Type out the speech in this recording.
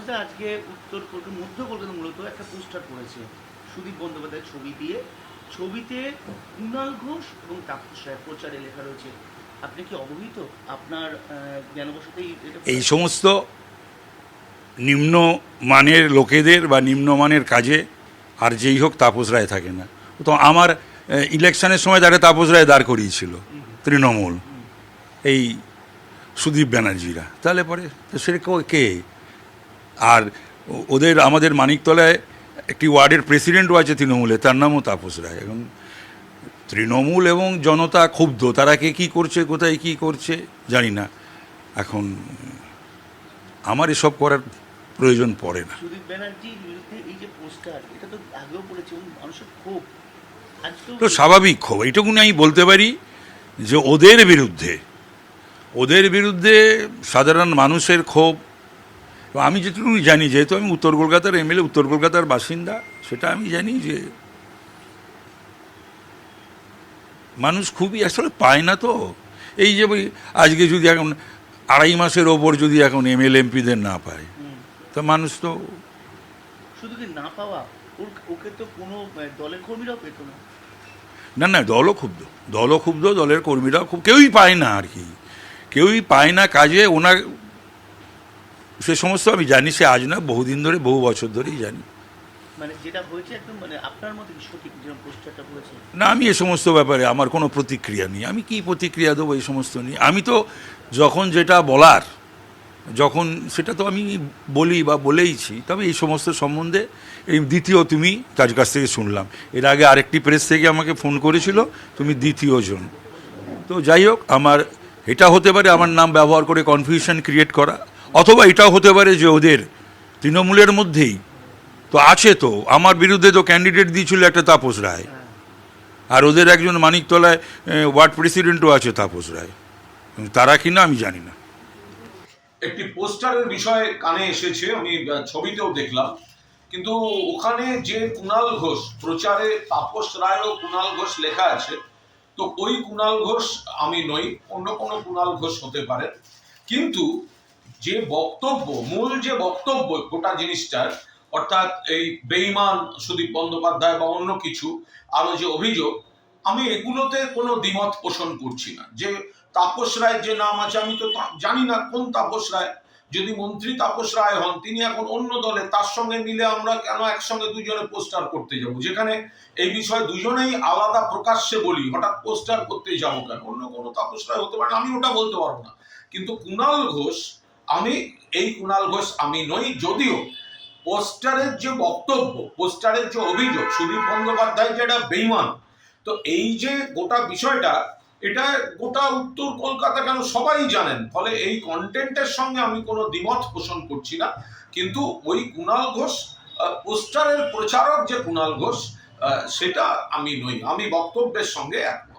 তাপসদা আজকে উত্তর কলকাতা মধ্য কলকাতা মূলত একটা পোস্টার করেছে সুদীপ বন্দ্যোপাধ্যায়ের ছবি দিয়ে। ছবিতে কুণাল ঘোষ এবং তাপস রায় প্রচারে লেখা রয়েছে। আপনি কি অবহিত? আপনার জ্ঞানবশতেই এই সমস্ত নিম্নমানের লোকেদের বা নিম্নমানের কাজে আর যেই হোক তাপস রায় থাকে না। তো আমার ইলেকশনের সময় তাকে তাপস রায় দাঁড় করিয়েছিল তৃণমূল, এই সুদীপ ব্যানার্জিরা। তাহলে পরে তো সে কে? আর ওদের আমাদের মানিকতলায় একটি ওয়ার্ডের প্রেসিডেন্টও আছে তৃণমূলে, তার নামও তাপস রায়। এবং তৃণমূল এবং জনতা ক্ষুব্ধ, তারা কে কী করছে, কোথায় কী করছে জানি না। এখন আমার এসব করার প্রয়োজন পড়ে না। সুদীপ ব্যানার্জির বিরুদ্ধে এই যে পোস্টার, এটা তো আগেও পড়েছে এবং মানুষের ক্ষোভ আজকেও তো স্বাভাবিক ক্ষোভ, এইটুকুনি আমি বলতে পারি যে ওদের বিরুদ্ধে সাধারণ মানুষের ক্ষোভ। আমি যেটুকু জানি, যেহেতু আমি উত্তর কলকাতার এমএলএ, উত্তর কলকাতার বাসিন্দা, সেটা আমি জানি যে মানুষ খুবই আসলে পায় না। তো এই যে আজকে যদি এখন 2.5 মাসের ওপর যদি এখন এমএলএ এমপিদের না পায়, তা মানুষ তো শুধু কি না পাওয়া, ওকে তো কোনো দলের কর্মীরাও পেত না। না, দলও ক্ষুব্ধ, দলের কর্মীরাও খুব, কেউই পায় না আর কি, কেউই পায় না কাজে ওনার। সে সমস্ত আমি জানি, সে আজ না, বহুদিন ধরে, বহু বছর ধরেই জানি। মানে যেটা হয়েছে একদম, মানে আপনার মতে কি সঠিক যেরকম পোস্টারটা করেছে? না, আমি এ সমস্ত ব্যাপারে আমার কোনো প্রতিক্রিয়া নেই। আমি কি প্রতিক্রিয়া দেবো এই সমস্ত নিয়ে? আমি তো যখন যেটা বলার, যখন সেটা তো আমি বলি বা বলেইছি। তবে এই সমস্ত সম্বন্ধে এই দ্বিতীয় তুমি তার কাছ থেকে শুনলাম। এর আগে আরেকটি প্রেস থেকে আমাকে ফোন করেছিল, তুমি দ্বিতীয় জন। তো যাই হোক, আমার এটা হতে পারে আমার নাম ব্যবহার করে কনফিউশন ক্রিয়েট করা, অথবা এটাও হতে পারে যে ওদের তৃণমূলের মধ্যেই তো আছে, তো আমার বিরুদ্ধে তো ক্যান্ডিডেট দিয়েছিল একটা তাপস রায়, আর ওদের একজন মানিকতলায় ওয়ার্ড প্রেসিডেন্টও আছে তাপস রায়। তারা কিনা আমি জানি না। একটি পোস্টারের বিষয়ে কানে এসেছে, আমি ছবিতেও দেখলাম, কিন্তু ওখানে যে কুণাল ঘোষ প্রচারে তাপস রায় ও কুণাল ঘোষ লেখা আছে, তো ওই কুণাল ঘোষ আমি নই, অন্য কোনো কুণাল ঘোষ হতে পারে। কিন্তু যে বক্তব্য, মূল যে বক্তব্য গোটা জিনিসটার, অর্থাৎ এই বেঈমান সুদীপ বন্দ্যোপাধ্যায় বা অন্য কিছু আরো যে অভিযোগ, আমি এগুলোতে কোনো দ্বিমত পোষণ করছি না। যে তাপস রায়ের যে নাম আছে, আমি তো জানি না কোন তাপস রায়। যদি মন্ত্রী তাপস রায় হন, তিনি এখন অন্য দলে, তার সঙ্গে মিলে আমরা কেন একসঙ্গে দুজনে পোস্টার করতে যাব? যেখানে এই বিষয়ে দুজনেই আলাদা প্রকাশ্যে বলি, হঠাৎ পোস্টার করতে যাবো কেন? অন্য কোনো তাপস রায় হতে পারে, আমি ওটা বলতে পারবো না। কিন্তু কুণাল ঘোষ, এই কুণাল ঘোষ আমি নই। যদিও পোস্টারের যে বক্তব্য, পোস্টারের যে অভিযোগ, সুদীপ বন্দ্যোপাধ্যায় যেটা বেঈমান, তো এই যে গোটা বিষয়টা, এটা গোটা উত্তর কলকাতা কেন সবাই জানেন। ফলে এই কন্টেন্টের সঙ্গে আমি কোনো দ্বিমত পোষণ করছি না। কিন্তু ওই কুণাল ঘোষ, পোস্টারের প্রচারক যে কুণাল ঘোষ, সেটা আমি নই। আমি বক্তব্যের সঙ্গে একমত।